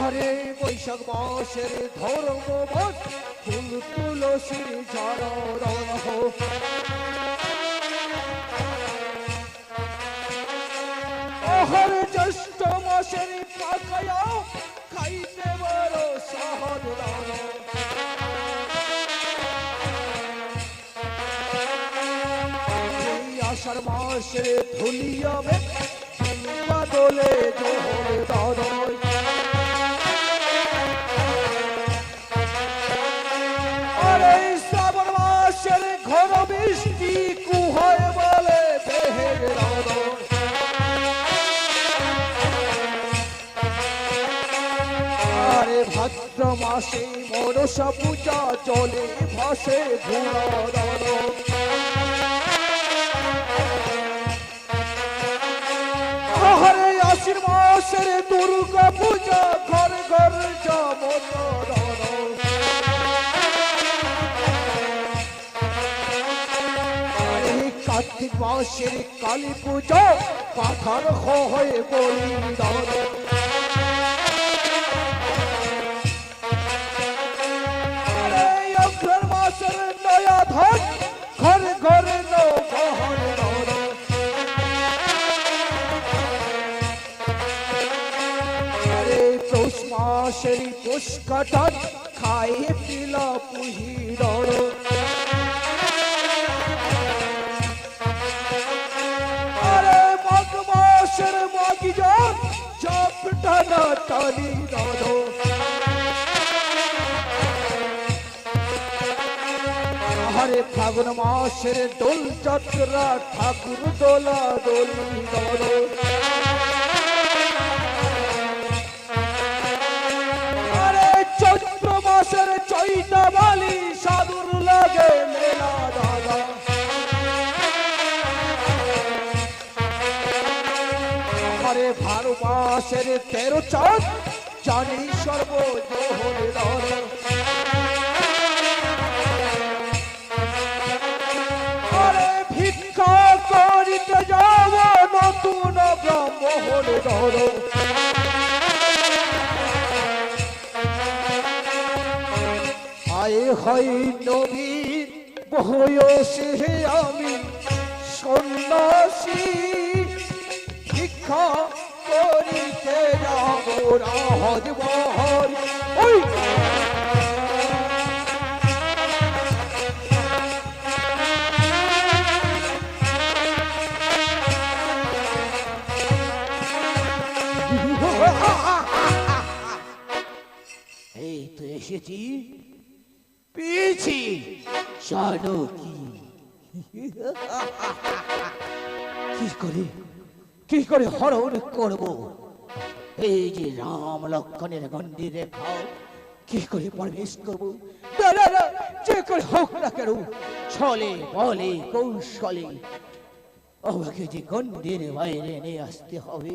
আরে বৈশাখ মাসের ধর্ম মাস ফুল তুলসীর ঝরণ আহারে জ্যৈষ্ঠ মাসের পাকায়া খাইতে বড় সহজ আষাঢ় মাসের ধুলিয়াবে বাদলে জোহর দাদয় আরে শ্রাবণ মাসের ঘন বৃষ্টি কুহায় বলে বেহের দাদয় আরে ভাদ্র মাসে মনসা পূজা চলে ভাসে ঘোড়া দাদয় আশ্বিন মাসের দুর্গা পূজা ঘর ঘর কার্তিক মাসের কালী পূজা পাথার হয়ে বলি অগ্রহায়ণ মাসের নয়া ধান ঘর ঘর নবহর মাসের পুষ্কাটান খায়ে পিলা পুহির আরে মাঘ মাসের মাগি যান চাপ টানা টানি দাদ আরে ফাগুন মাসের দোল যাত্রা ঠাকুর দোলা দোলি দাদ চৈতা বালি সাধুর লাগে মেলা দাদা আরে ভারো মাসের 13 চাঁদ জানি সর্বজোহর দর আরে ভিক্ষা করিতে যাব নতুন ব্রহ্মহর দর আয়ে হয় নবীন বয়সে আমি সন্ন্যাসী ভিক্ষা করিতে যাব রাজ বহর ওই এই তো এসেছি পেয়েছি জানো কি করে হরণ করব এই যে রাম লক্ষণের মন্দিরে খাও কি করে প্রবেশ করব যে করে হোক না কেন ছলে বলে কৌশলে আমাকে যে গন্ডির বাইরে নিয়ে আসতে হবে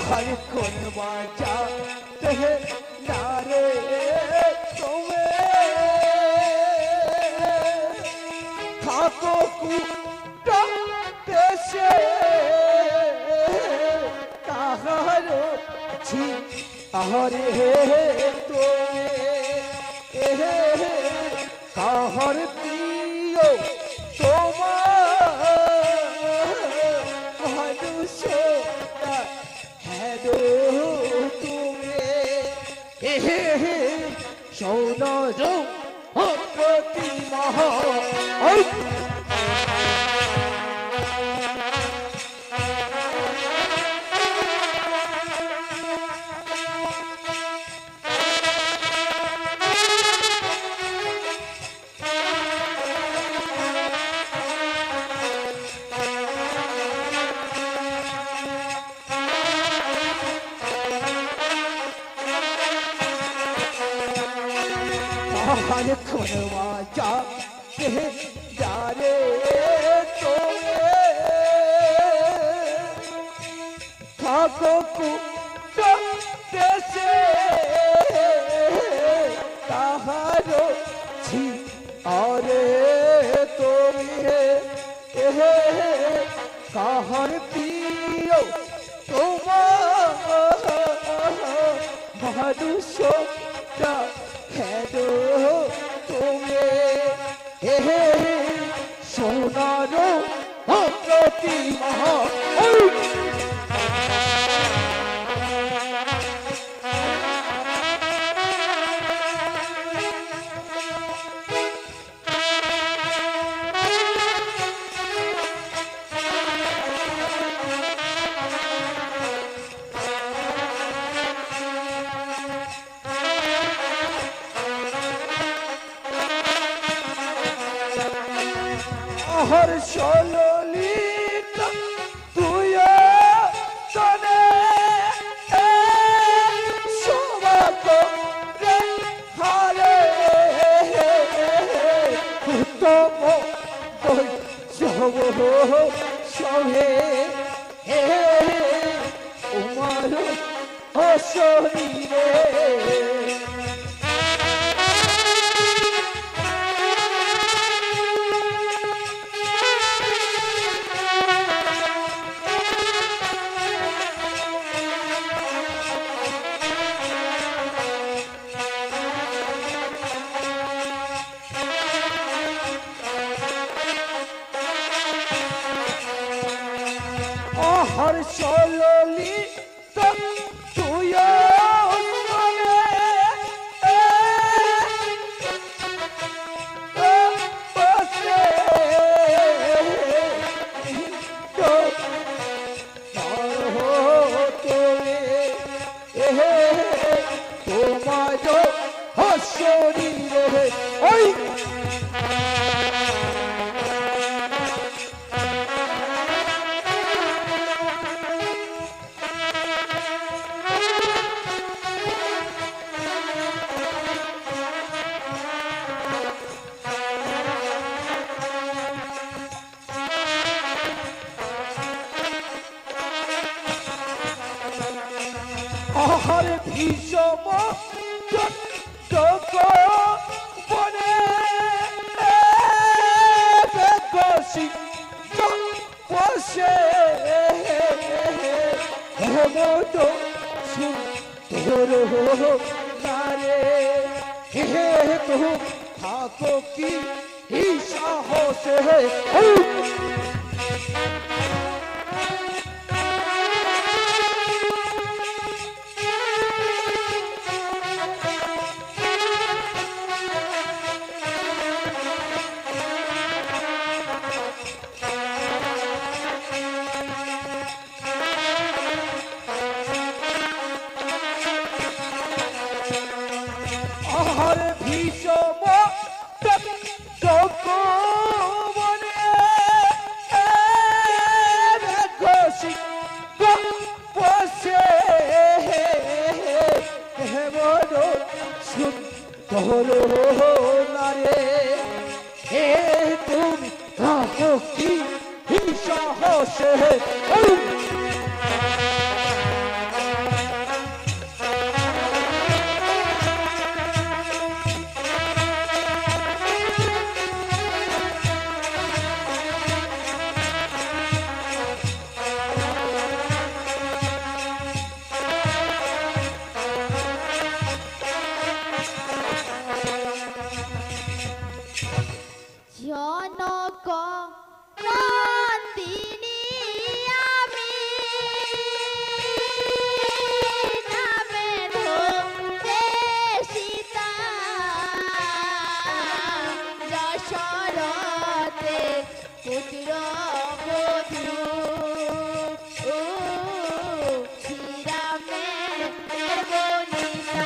हर कोन बाजाते हैं नारे तुम्हें खाको कुटा कैसे कहारो छी अरे तुम्हें कहर पियो सोनो भगवती महा আমার কোন মাজা কে যারে তোমে থাকো দেশে তাহারো ছি আরে তুমি কাহার প্রিয় তোমার মানুষটা হেদো তুমি সোনারো প্রতিমা হর সললিত তুই তনে সবাক রে হারে উত্তম বই সব সহে উমার শরীরে হর সললি তুই তোমার শরীরে ওই আহার ভীষম বনে বেগসি বসে হেমত সুন্দর নারে হে তুমি থাকো কি সাহসে আহার ভীষম বনে ঘষি বসে হেমন সুন্দর নারে হে তুমি থাকো কি সাহসে জনক নন্দিনী আমি নামে ধরে সীতা যশোরতে পুত্র বধূ শ্রীরামে বনিতা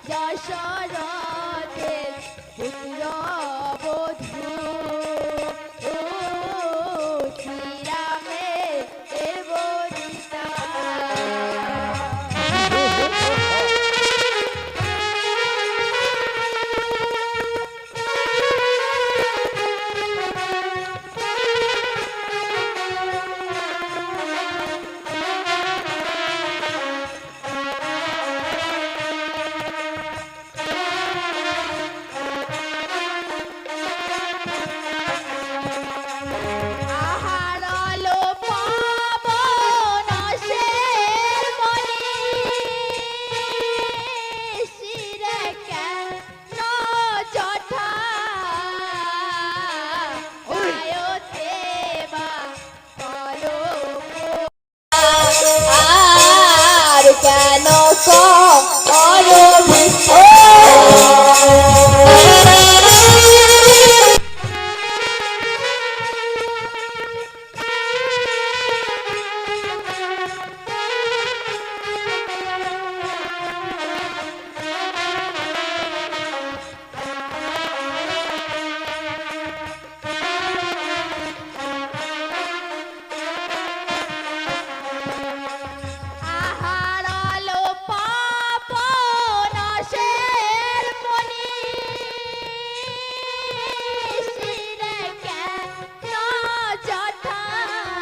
যশোর